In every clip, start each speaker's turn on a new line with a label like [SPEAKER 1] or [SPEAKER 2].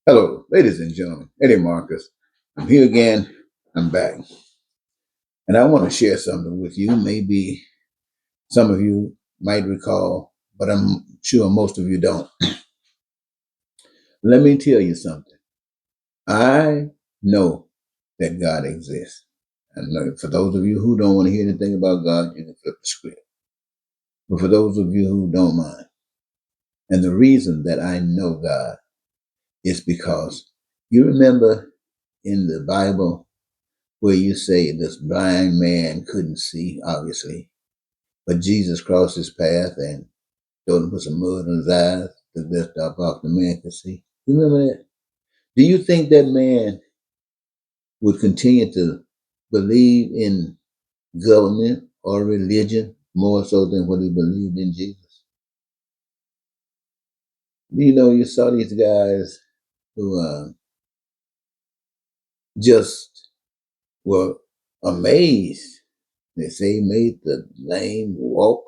[SPEAKER 1] Hello, ladies and gentlemen. Eddie Marcus. I'm here again. I'm back. And I want to share something with you. Maybe some of you might recall, but I'm sure most of you don't. Let me tell you something. I know that God exists. And for those of you who don't want to hear anything about God, you can flip the script. But for those of you who don't mind, and the reason that I know God is because you remember in the Bible where you say this blind man couldn't see, obviously, but Jesus crossed his path and told him to put some mud on his eyes to lift up off the man could see. You remember that? Do you think that man would continue to believe in government or religion more so than what he believed in Jesus? You saw these guys who just were amazed. They say he made the lame walk,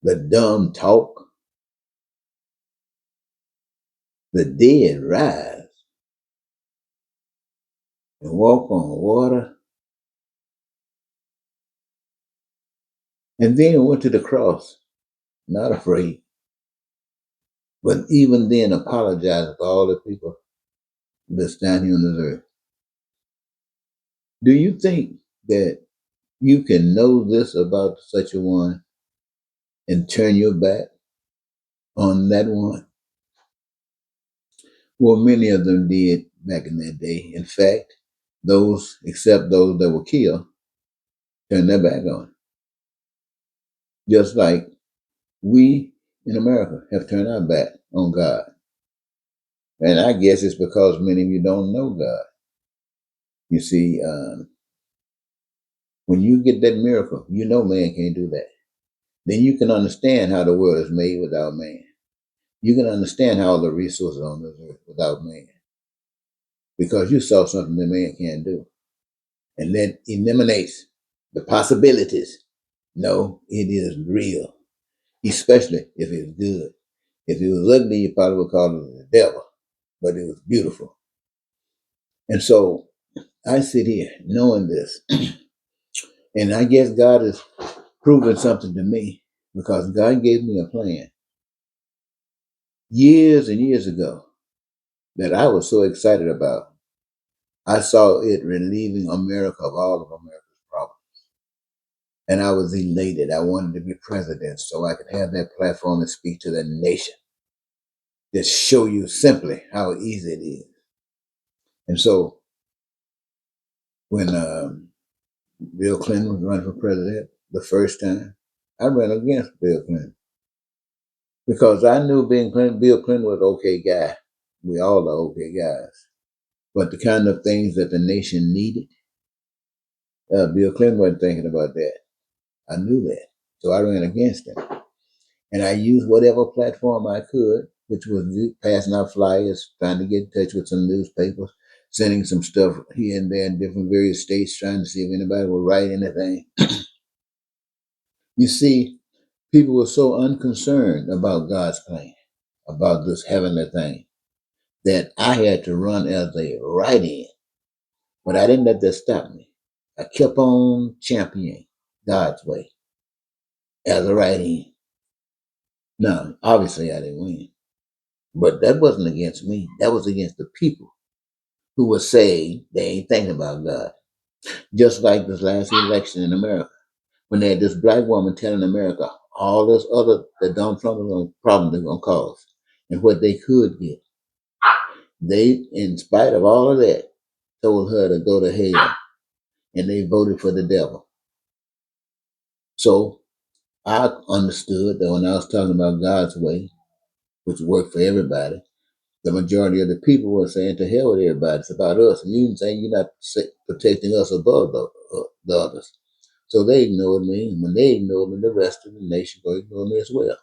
[SPEAKER 1] the dumb talk, the dead rise and walk on water. And then went to the cross, not afraid, but even then apologized for all the people that's down here on this earth. Do you think that you can know this about such a one and turn your back on that one? Well, many of them did back in that day. In fact, except those that were killed, turned their back on. Just like we in America have turned our back on God. And I guess it's because many of you don't know God. You see, when you get that miracle, you know man can't do that. Then you can understand how the world is made without man. You can understand how all the resources on this earth without man. Because you saw something that man can't do. And that eliminates the possibilities. No, it is real. Especially if it's good. If it was ugly, you probably would call it the devil. But it was beautiful. And so I sit here knowing this. And I guess God is proving something to me because God gave me a plan years and years ago that I was so excited about. I saw it relieving America of all of America's problems. And I was elated. I wanted to be president so I could have that platform and speak to the nation. Just show you simply how easy it is. And so when Bill Clinton was running for president the first time, I ran against Bill Clinton because I knew Bill Clinton was an okay guy. We all are okay guys. But the kind of things that the nation needed, Bill Clinton wasn't thinking about that. I knew that. So I ran against him. And I used whatever platform I could, which was passing out flyers, trying to get in touch with some newspapers, sending some stuff here and there in different various states, trying to see if anybody would write anything. You see, people were so unconcerned about God's plan, about this heavenly thing, that I had to run as a write-in. But I didn't let that stop me. I kept on championing God's way as a write-in. Now, obviously, I didn't win, but that wasn't against me. That was against the people who were saying they ain't thinking about God. Just like this last election in America, when they had this black woman telling America all this other that Donald Trump was going problem they're going to cause and what they could get. They, in spite of all of that, told her to go to hell, and they voted for the devil. So I understood that when I was talking about God's way, which worked for everybody, the majority of the people were saying, to hell with everybody, it's about us. And you saying you're not protecting us above the others. So they ignored me. And when they ignored me, the rest of the nation will ignore me as well.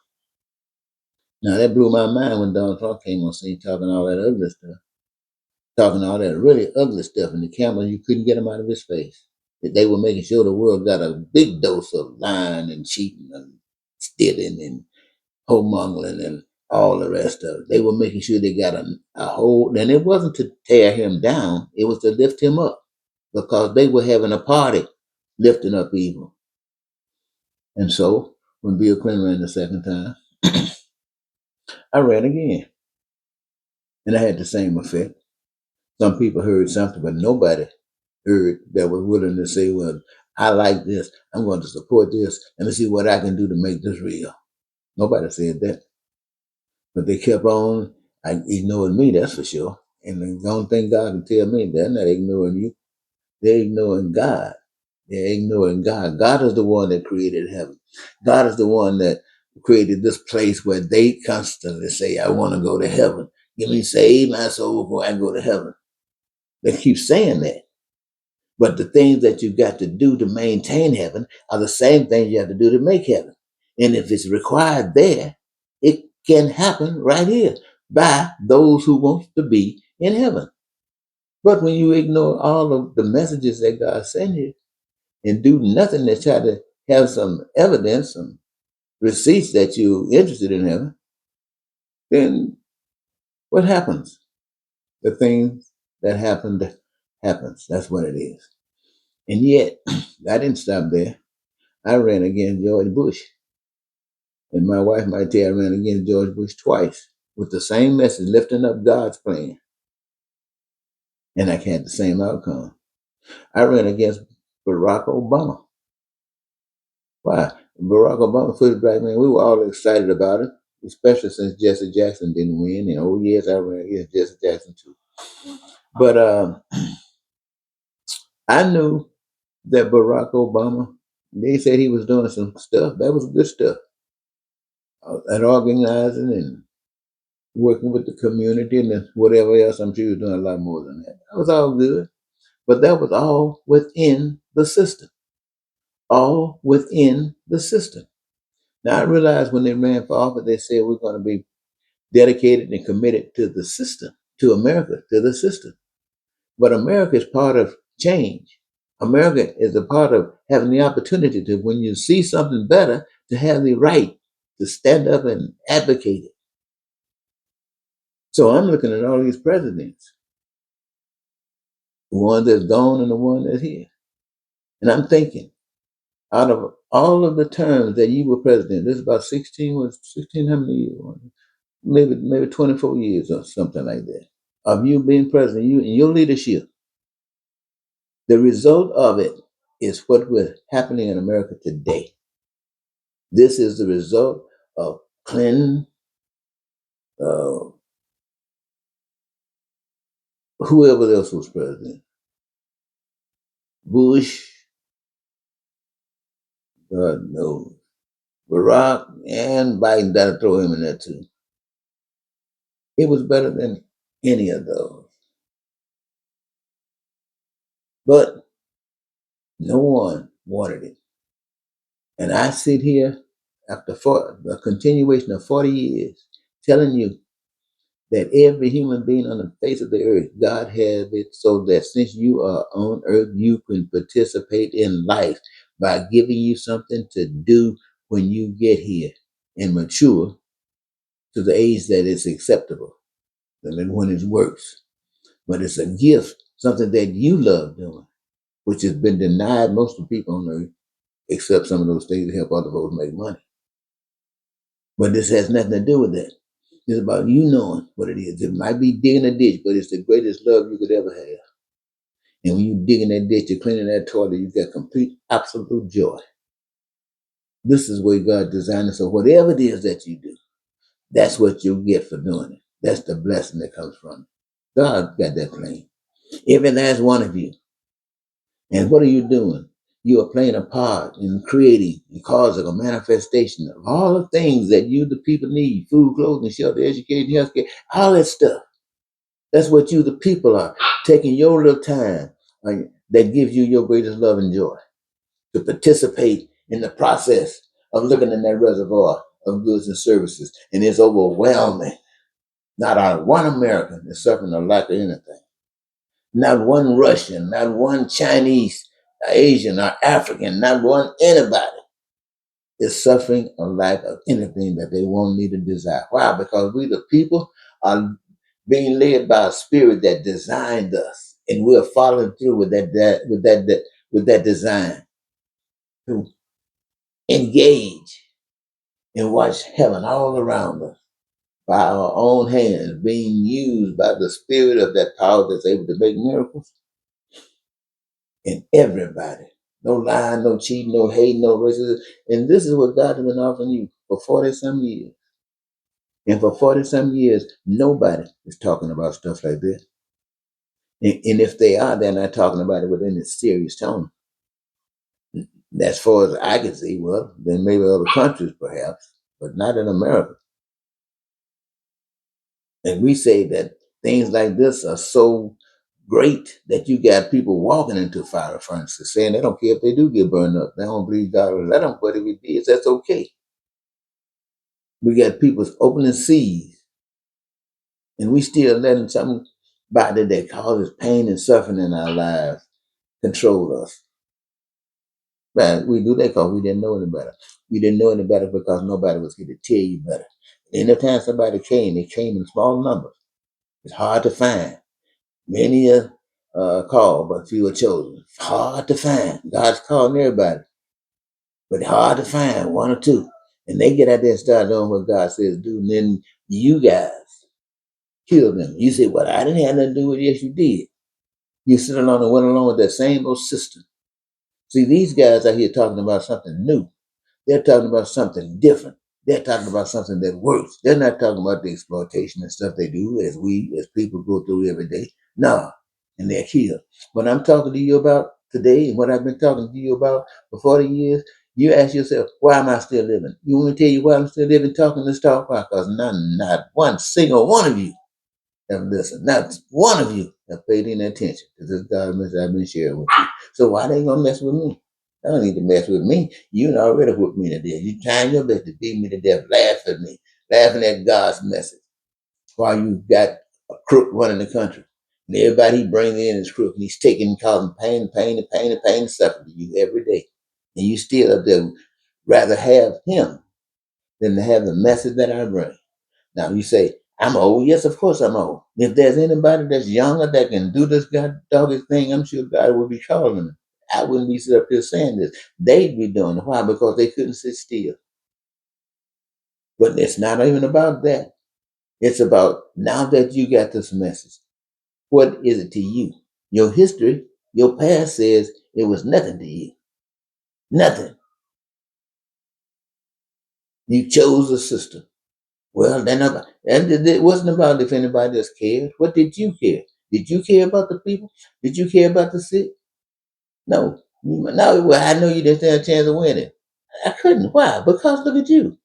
[SPEAKER 1] Now, that blew my mind when Donald Trump came on scene talking all that ugly stuff, talking all that really ugly stuff. And the camera, you couldn't get him out of his face. That they were making sure the world got a big dose of lying and cheating and stealing and homongering and all the rest of it. They were making sure they got a hold, and it wasn't to tear him down, it was to lift him up because they were having a party lifting up evil. And so when Bill Clinton ran the second time, I ran again, and I had the same effect. Some people heard something, but nobody heard that was willing to say, well, I like this. I'm going to support this. Let me see what I can do to make this real. Nobody said that. But they kept on ignoring me, that's for sure. And the only thing God can tell me, they're not ignoring you. They're ignoring God. They're ignoring God. God is the one that created heaven. God is the one that created this place where they constantly say, I want to go to heaven. Give me save my soul before I go to heaven. They keep saying that. But the things that you've got to do to maintain heaven are the same things you have to do to make heaven. And if it's required there, it can happen right here by those who want to be in heaven. But when you ignore all of the messages that God sent you and do nothing to try to have some evidence, some receipts that you're interested in heaven, then what happens? The things that happened happens. That's what it is. And yet, I didn't stop there. I ran against George Bush. And my wife might tell I ran against George Bush twice with the same message, lifting up God's plan. And I had the same outcome. I ran against Barack Obama. Why? Barack Obama, first black man, we were all excited about it, especially since Jesse Jackson didn't win. And oh, yes, I ran against Jesse Jackson too. But I knew that Barack Obama, they said he was doing some stuff. That was good stuff. And organizing and working with the community and whatever else. I'm sure he was doing a lot more than that. That was all good. But that was all within the system. All within the system. Now I realized when they ran for office, they said we're going to be dedicated and committed to the system, to America, to the system. But America is part of change. America is a part of having the opportunity to, when you see something better, to have the right to stand up and advocate it. So I'm looking at all these presidents, the one that's gone and the one that's here. And I'm thinking, out of all of the terms that you were president, this is about 16, how many years? Maybe 24 years or something like that. Of you being president, you and your leadership, the result of it is what was happening in America today. This is the result of Clinton, uh, whoever else was president, Bush, God knows, Barack, and Biden. That'll throw him in there too. It was better than any of those. But no one wanted it. And I sit here after a continuation of 40 years telling you that every human being on the face of the earth, God has it so that since you are on earth, you can participate in life by giving you something to do when you get here and mature to the age that is acceptable and then when it works. But it's a gift, something that you love doing, which has been denied most of the people on earth, except some of those things that help other folks make money. But this has nothing to do with that. It's about you knowing what it is. It might be digging a ditch, but it's the greatest love you could ever have. And when you dig in that ditch, you're cleaning that toilet, you get complete, absolute joy. This is where God designed it. So whatever it is that you do, that's what you'll get for doing it. That's the blessing that comes from it. God got that plan. Every last one of you. And what are you doing? You are playing a part in creating and causing a manifestation of all the things that you, the people, need: food, clothing, shelter, education, healthcare, all that stuff. That's what you, the people, are taking your little time that gives you your greatest love and joy to participate in the process of looking in that reservoir of goods and services. And it's overwhelming. Not one American is suffering a lack of anything. Not one Russian, not one Chinese, Asian, or African, not one anybody is suffering a lack of anything that they want, need, and desire. Why? Because we, the people, are being led by a spirit that designed us, and we're following through with that design to engage and watch heaven all around us by our own hands, being used by the spirit of that power that's able to make miracles in everybody. No lying, no cheating, no hating, no racism. And this is what God has been offering you for 40 some years. And for 40 some years, nobody is talking about stuff like this. And if they are, they're not talking about it with any serious tone. As far as I can see, well, then maybe other countries perhaps, but not in America. And we say that things like this are so great that you got people walking into fire furnaces saying they don't care if they do get burned up. They don't believe God will let them, but if it is, that's okay. We got people opening seas, and we still letting somebody that causes pain and suffering in our lives control us. But we do that because we didn't know any better. We didn't know any better because nobody was here to tell you better. Anytime somebody came, they came in small numbers. It's hard to find. Many are called, but few are chosen. It's hard to find. God's calling everybody, but hard to find one or two. And they get out there and start doing what God says do, and then you guys kill them. You say, well, I didn't have nothing to do with it. Yes, you did. You sit along and went along with that same old system. See, these guys out here talking about something new. They're talking about something different. They're talking about something that works. They're not talking about the exploitation and stuff they do as we, as people, go through every day. No, and they're killed. What I'm talking to you about today and what I've been talking to you about for 40 years, you ask yourself, why am I still living? You want me to tell you why I'm still living, talking this talk? Because not one single one of you have listened. Not one of you have paid any attention to this God message I've been sharing with you. So why they gonna mess with me? They don't need to mess with me. You done already whipped me to death. You trying your best to beat me to death, laugh at me, laughing at God's message while you got a crook running the country. And everybody he brings in is crook, and he's taking and causing pain and suffering to you every day. And you still up there rather have him than to have the message that I bring. Now you say, I'm old. Yes, of course I'm old. If there's anybody that's younger that can do this God doggy thing, I'm sure God will be calling them. I wouldn't be sitting up here saying this. They'd be doing it. Why? Because they couldn't sit still. But it's not even about that. It's about now that you got this message, what is it to you? Your history, your past says it was nothing to you. Nothing. You chose a system. Well, then, and it wasn't about if anybody else cared. What did you care? Did you care about the people? Did you care about the sick? No. No, well, I know you didn't stand a chance of winning. I couldn't. Why? Because look at you.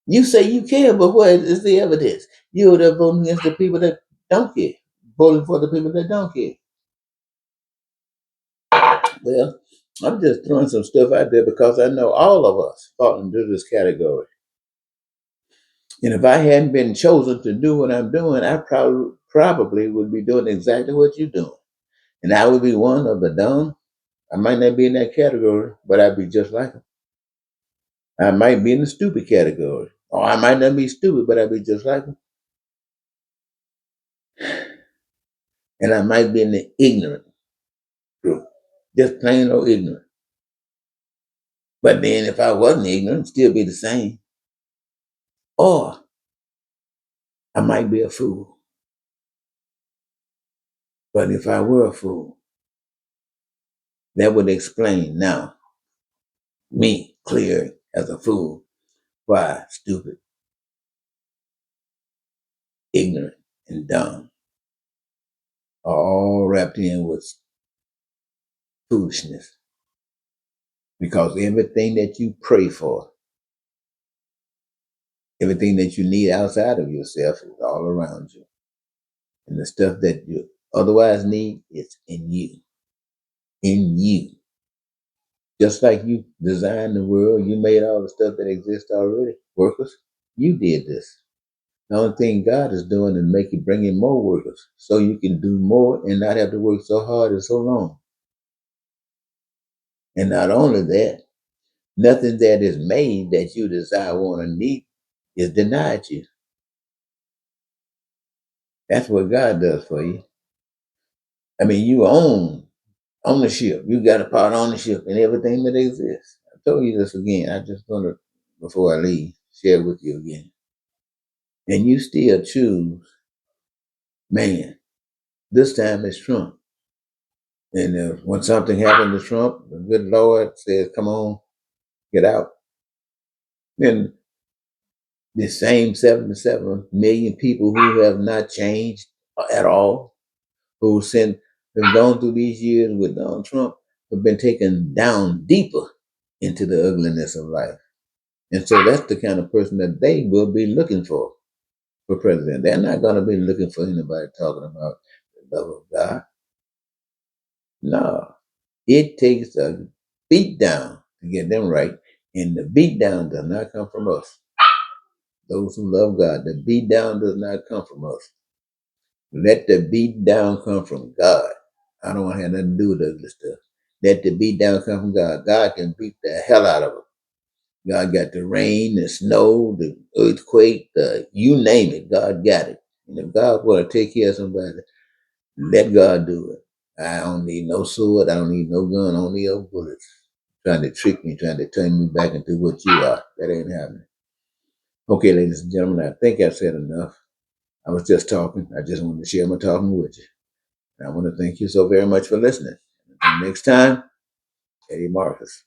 [SPEAKER 1] You say you care, but what is the evidence? You're there voting against the people that don't care, voting for the people that don't care. Well, I'm just throwing some stuff out there because I know all of us fall into this category. And if I hadn't been chosen to do what I'm doing, I probably would be doing exactly what you're doing. And I would be one of the dumb. I might not be in that category, but I'd be just like them. I might be in the stupid category. Or I might not be stupid, but I'd be just like them. And I might be in the ignorant group. Just plain old ignorant. But then if I wasn't ignorant, it'd still be the same. Or I might be a fool. But if I were a fool, that would explain now me clear as a fool why stupid, ignorant, and dumb are all wrapped in with foolishness. Because everything that you pray for, everything that you need outside of yourself is all around you. And the stuff that you otherwise need is in you. In you. Just like you designed the world, you made all the stuff that exists already. Workers, you did this. The only thing God is doing is bring in more workers so you can do more and not have to work so hard and so long. And not only that, Nothing that is made that you desire, want, or need is denied you. That's what God does for you. I mean, you own ownership. You got a part of ownership in everything that exists. I told you this again. I just want to, before I leave, share with you again. And you still choose, man, this time it's Trump. And when something happened to Trump, the good Lord says, come on, get out. And the same 77 million people who have not changed at all, who have gone through these years with Donald Trump, have been taken down deeper into the ugliness of life. And so that's the kind of person that they will be looking for president. They're not going to be looking for anybody talking about the love of God. No, it takes a beat down to get them right. And the beat down does not come from us. Those who love God, the beat down does not come from us. Let the beat down come from God. I don't want to have nothing to do with ugly stuff. Let the beat down come from God. God can beat the hell out of them. God got the rain, the snow, the earthquake, you name it. God got it. And if God want to take care of somebody, let God do it. I don't need no sword. I don't need no gun. I don't need no bullets. Trying to trick me, trying to turn me back into what you are. That ain't happening. Okay, ladies and gentlemen, I think I've said enough. I was just talking. I just wanted to share my talking with you. And I want to thank you so very much for listening. Until next time, Eddie Marcus.